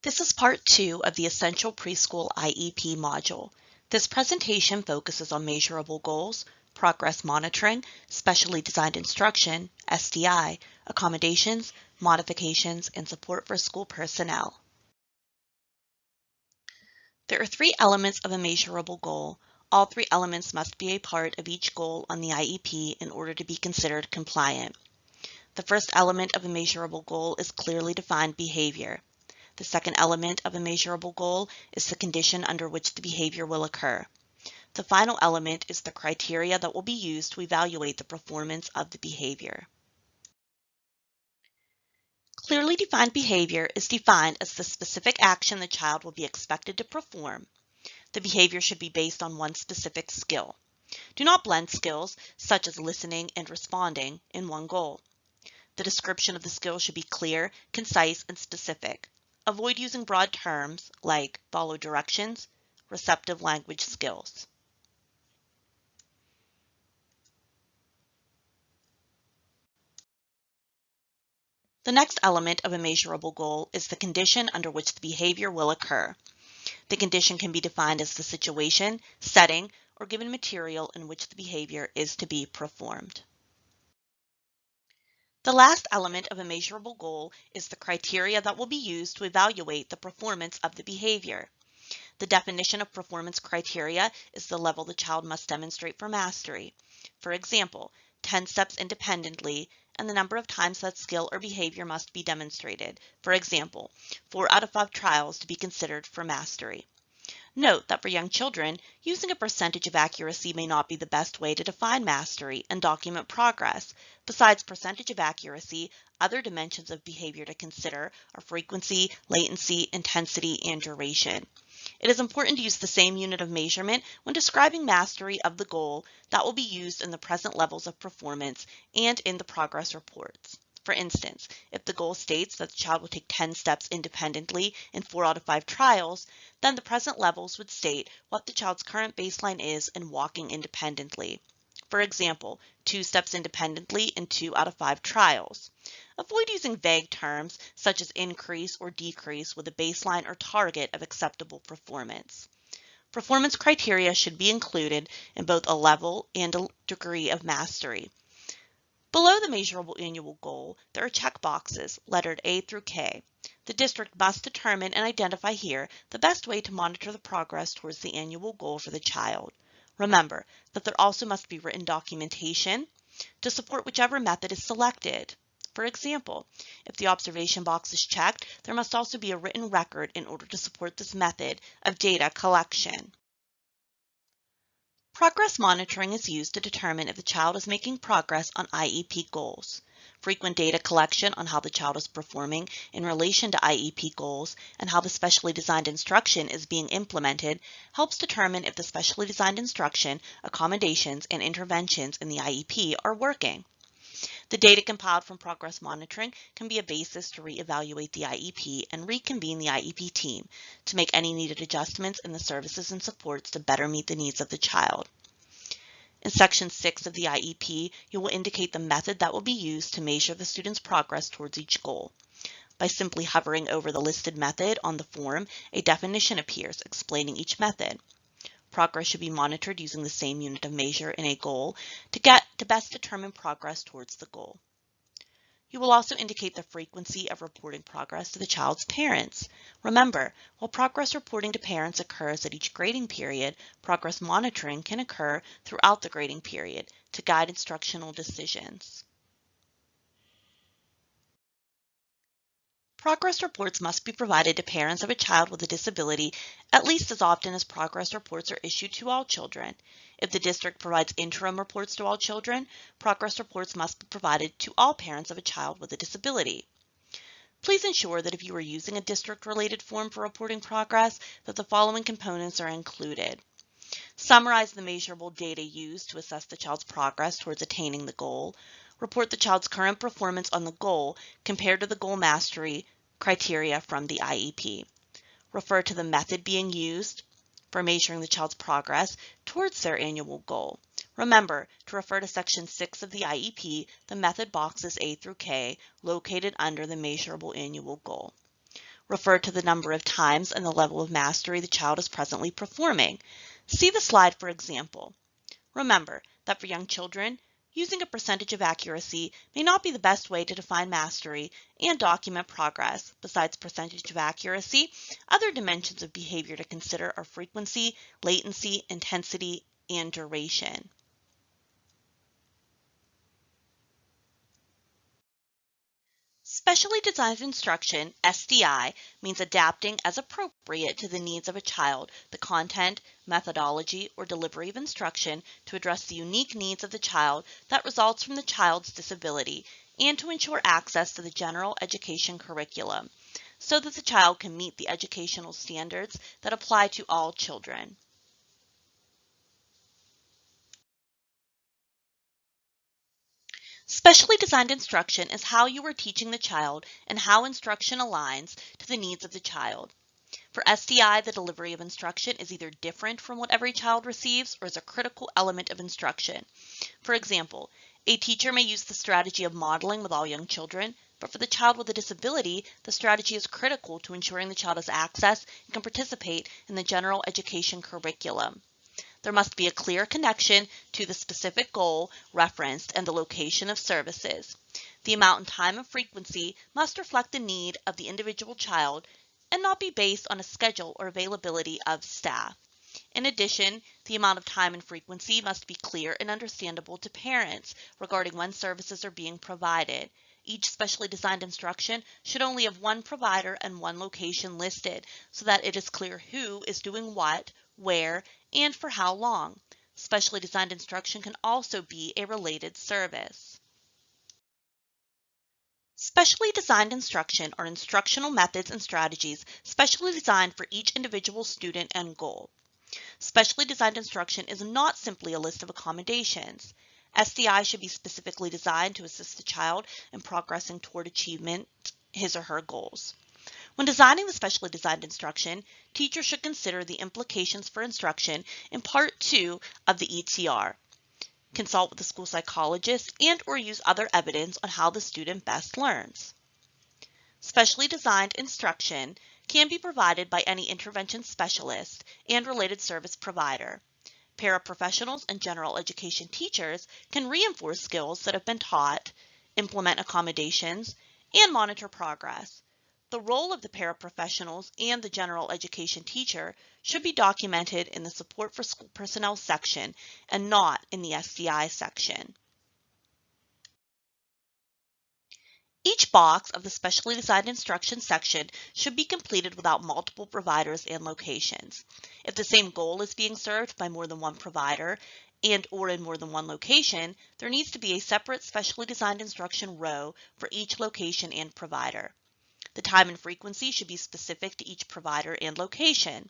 This is part 2 of the Essential Preschool IEP module. This presentation focuses on measurable goals, progress monitoring, specially designed instruction, SDI, accommodations, modifications, and support for school personnel. There are 3 elements of a measurable goal. All 3 elements must be a part of each goal on the IEP in order to be considered compliant. The first element of a measurable goal is clearly defined behavior. The second element of a measurable goal is the condition under which the behavior will occur. The final element is the criteria that will be used to evaluate the performance of the behavior. Clearly defined behavior is defined as the specific action the child will be expected to perform. The behavior should be based on one specific skill. Do not blend skills, such as listening and responding, in one goal. The description of the skill should be clear, concise, and specific. Avoid using broad terms like follow directions, receptive language skills. The next element of a measurable goal is the condition under which the behavior will occur. The condition can be defined as the situation, setting, or given material in which the behavior is to be performed. The last element of a measurable goal is the criteria that will be used to evaluate the performance of the behavior. The definition of performance criteria is the level the child must demonstrate for mastery. For example, 10 steps independently, and the number of times that skill or behavior must be demonstrated. For example, 4 out of 5 trials to be considered for mastery. Note that for young children, using a percentage of accuracy may not be the best way to define mastery and document progress. Besides percentage of accuracy, other dimensions of behavior to consider are frequency, latency, intensity, and duration. It is important to use the same unit of measurement when describing mastery of the goal that will be used in the present levels of performance and in the progress reports. For instance, if the goal states that the child will take 10 steps independently in 4 out of 5 trials, then the present levels would state what the child's current baseline is in walking independently. For example, 2 steps independently in 2 out of 5 trials. Avoid using vague terms such as increase or decrease with a baseline or target of acceptable performance. Performance criteria should be included in both a level and a degree of mastery. Below the measurable annual goal, there are checkboxes lettered A through K. The district must determine and identify here the best way to monitor the progress towards the annual goal for the child. Remember that there also must be written documentation to support whichever method is selected. For example, if the observation box is checked, there must also be a written record in order to support this method of data collection. Progress monitoring is used to determine if the child is making progress on IEP goals. Frequent data collection on how the child is performing in relation to IEP goals and how the specially designed instruction is being implemented helps determine if the specially designed instruction, accommodations, and interventions in the IEP are working. The data compiled from progress monitoring can be a basis to reevaluate the IEP and reconvene the IEP team to make any needed adjustments in the services and supports to better meet the needs of the child. In Section 6 of the IEP, you will indicate the method that will be used to measure the student's progress towards each goal. By simply hovering over the listed method on the form, a definition appears explaining each method. Progress should be monitored using the same unit of measure in a goal to best determine progress towards the goal. You will also indicate the frequency of reporting progress to the child's parents. Remember, while progress reporting to parents occurs at each grading period, progress monitoring can occur throughout the grading period to guide instructional decisions. Progress reports must be provided to parents of a child with a disability at least as often as progress reports are issued to all children. If the district provides interim reports to all children, progress reports must be provided to all parents of a child with a disability. Please ensure that if you are using a district-related form for reporting progress, that the following components are included. Summarize the measurable data used to assess the child's progress towards attaining the goal. Report the child's current performance on the goal compared to the goal mastery criteria from the IEP. Refer to the method being used for measuring the child's progress towards their annual goal. Remember to refer to Section 6 of the IEP, the method boxes A through K, located under the measurable annual goal. Refer to the number of times and the level of mastery the child is presently performing. See the slide for example. Remember that for young children, using a percentage of accuracy may not be the best way to define mastery and document progress. Besides percentage of accuracy, other dimensions of behavior to consider are frequency, latency, intensity, and duration. Specially designed instruction, SDI, means adapting as appropriate to the needs of a child the content, methodology, or delivery of instruction to address the unique needs of the child that results from the child's disability and to ensure access to the general education curriculum so that the child can meet the educational standards that apply to all children. Specially designed instruction is how you are teaching the child and how instruction aligns to the needs of the child. For SDI, the delivery of instruction is either different from what every child receives or is a critical element of instruction. For example, a teacher may use the strategy of modeling with all young children, but for the child with a disability, the strategy is critical to ensuring the child has access and can participate in the general education curriculum. There must be a clear connection to the specific goal referenced and the location of services. The amount and time and frequency must reflect the need of the individual child and not be based on a schedule or availability of staff. In addition, the amount of time and frequency must be clear and understandable to parents regarding when services are being provided. Each specially designed instruction should only have one provider and one location listed so that it is clear who is doing what, where, and for how long. Specially designed instruction can also be a related service. Specially designed instruction are instructional methods and strategies specially designed for each individual student and goal. Specially designed instruction is not simply a list of accommodations. SDI should be specifically designed to assist the child in progressing toward achievement his or her goals. When designing the specially designed instruction, teachers should consider the implications for instruction in Part 2 of the ETR. Consult with the school psychologist and/or use other evidence on how the student best learns. Specially designed instruction can be provided by any intervention specialist and related service provider. Paraprofessionals and general education teachers can reinforce skills that have been taught, implement accommodations, and monitor progress. The role of the paraprofessionals and the general education teacher should be documented in the Support for School Personnel section and not in the SDI section. Each box of the specially designed instruction section should be completed without multiple providers and locations. If the same goal is being served by more than one provider and/or in more than one location, there needs to be a separate specially designed instruction row for each location and provider. The time and frequency should be specific to each provider and location.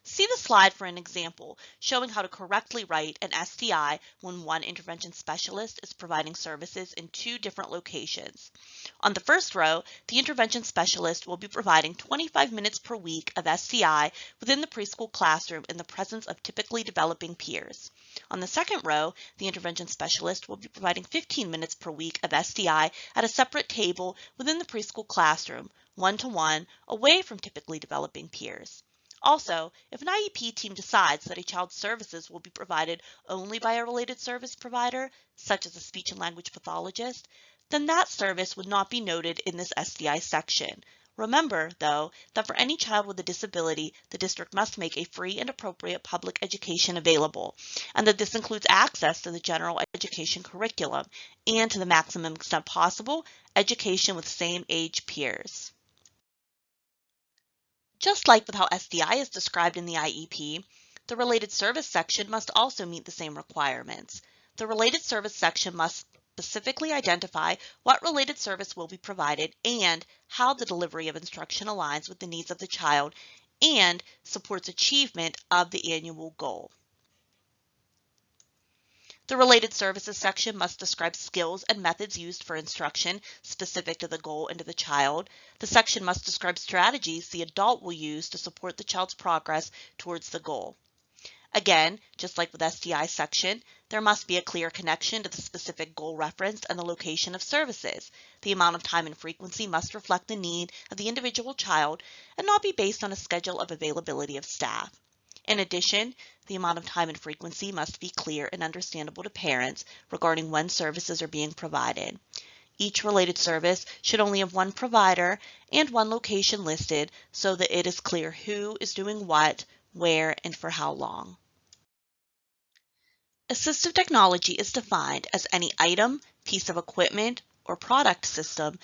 See the slide for an example showing how to correctly write an SDI when one intervention specialist is providing services in two different locations. On the first row, the intervention specialist will be providing 25 minutes per week of SDI within the preschool classroom in the presence of typically developing peers. On the second row, the intervention specialist will be providing 15 minutes per week of SDI at a separate table within the preschool classroom, one-to-one, away from typically developing peers. Also, if an IEP team decides that a child's services will be provided only by a related service provider, such as a speech and language pathologist, then that service would not be noted in this SDI section. Remember, though, that for any child with a disability, the district must make a free and appropriate public education available, and that this includes access to the general education curriculum and, to the maximum extent possible, education with same-age peers. Just like with how SDI is described in the IEP, the related service section must also meet the same requirements. The related service section must specifically identify what related service will be provided and how the delivery of instruction aligns with the needs of the child and supports achievement of the annual goal. The related services section must describe skills and methods used for instruction specific to the goal and to the child. The section must describe strategies the adult will use to support the child's progress towards the goal. Again, just like with STI section, there must be a clear connection to the specific goal referenced and the location of services. The amount of time and frequency must reflect the need of the individual child and not be based on a schedule of availability of staff. In addition, the amount of time and frequency must be clear and understandable to parents regarding when services are being provided. Each related service should only have one provider and one location listed so that it is clear who is doing what, where, and for how long. Assistive technology is defined as any item, piece of equipment, or product system,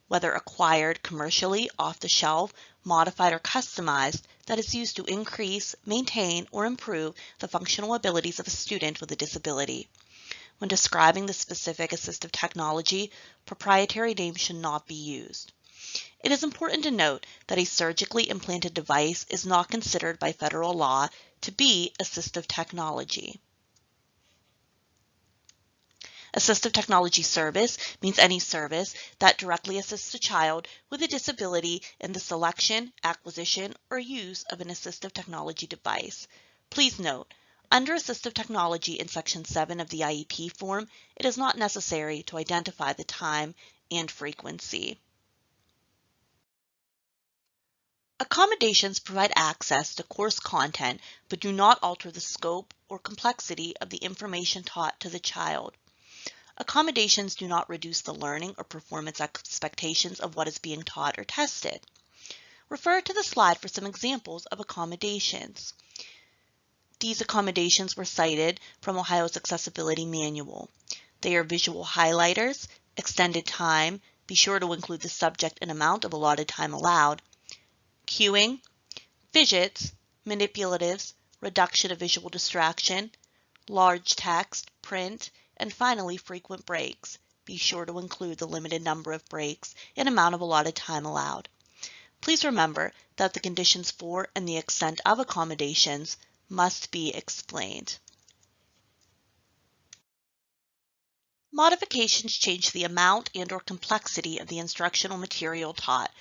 whether acquired commercially, off the shelf, modified, or customized, that is used to increase, maintain, or improve the functional abilities of a student with a disability. When describing the specific assistive technology, proprietary names should not be used. It is important to note that a surgically implanted device is not considered by federal law to be assistive technology. Assistive technology service means any service that directly assists a child with a disability in the selection, acquisition, or use of an assistive technology device. Please note, under assistive technology in Section 7 of the IEP form, it is not necessary to identify the time and frequency. Accommodations provide access to course content but do not alter the scope or complexity of the information taught to the child. Accommodations do not reduce the learning or performance expectations of what is being taught or tested. Refer to the slide for some examples of accommodations. These accommodations were cited from Ohio's Accessibility Manual. They are visual highlighters, extended time, be sure to include the subject and amount of allotted time allowed, cueing, fidgets, manipulatives, reduction of visual distraction, large text, print, and finally frequent breaks. Be sure to include the limited number of breaks and amount of allotted time allowed. Please remember that the conditions for and the extent of accommodations must be explained. Modifications change the amount and/or complexity of the instructional material taught.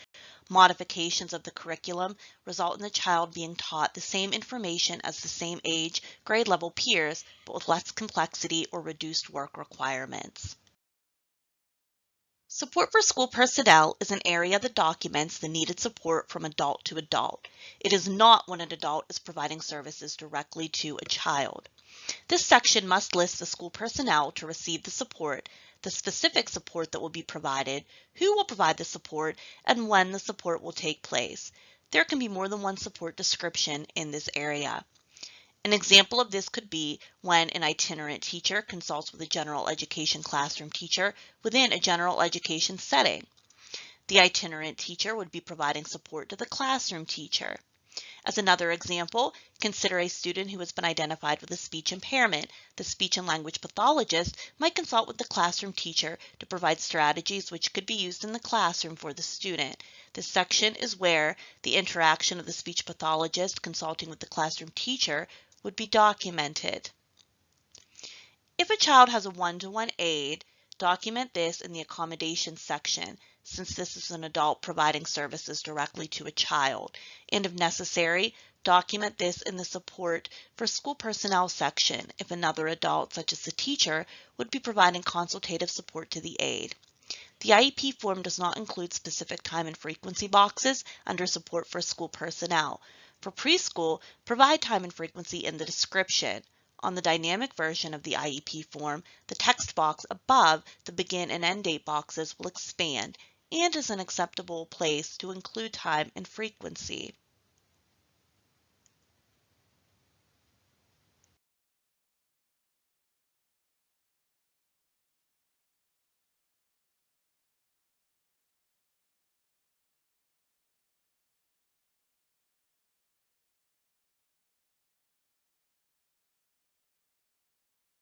Modifications of the curriculum result in the child being taught the same information as the same age, grade level peers, but with less complexity or reduced work requirements. Support for school personnel is an area that documents the needed support from adult to adult. It is not when an adult is providing services directly to a child. This section must list the school personnel to receive the support, the specific support that will be provided, who will provide the support, and when the support will take place. There can be more than one support description in this area. An example of this could be when an itinerant teacher consults with a general education classroom teacher within a general education setting. The itinerant teacher would be providing support to the classroom teacher. As another example, consider a student who has been identified with a speech impairment. The speech and language pathologist might consult with the classroom teacher to provide strategies which could be used in the classroom for the student. This section is where the interaction of the speech pathologist consulting with the classroom teacher would be documented. If a child has a one-to-one aide, document this in the accommodations section, since this is an adult providing services directly to a child. And if necessary, document this in the support for school personnel section if another adult, such as the teacher, would be providing consultative support to the aide. The IEP form does not include specific time and frequency boxes under support for school personnel. For preschool, provide time and frequency in the description. On the dynamic version of the IEP form, the text box above the begin and end date boxes will expand and is an acceptable place to include time and frequency.